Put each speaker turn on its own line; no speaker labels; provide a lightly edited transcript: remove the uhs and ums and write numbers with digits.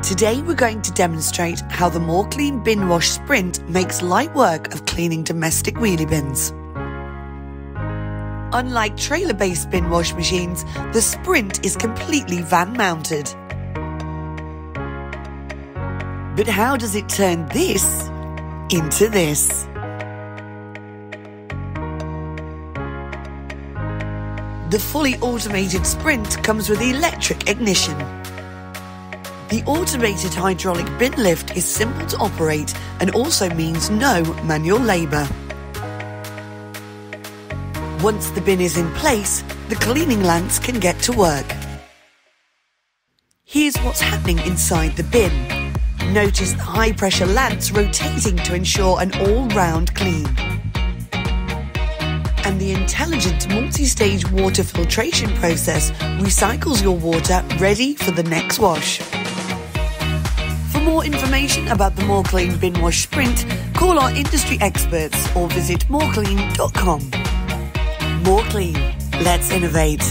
Today we're going to demonstrate how the Morclean Bin Wash SRINT makes light work of cleaning domestic wheelie bins. Unlike trailer-based bin wash machines, the SRINT is completely van-mounted. But how does it turn this into this? The fully automated SRINT comes with electric ignition. The automated hydraulic bin lift is simple to operate and also means no manual labour. Once the bin is in place, the cleaning lance can get to work. Here's what's happening inside the bin. Notice the high-pressure lance rotating to ensure an all-round clean. And the intelligent multi-stage water filtration process recycles your water ready for the next wash. For more information about the Morclean Bin Wash SRINT, call our industry experts or visit morclean.com. Morclean, let's innovate.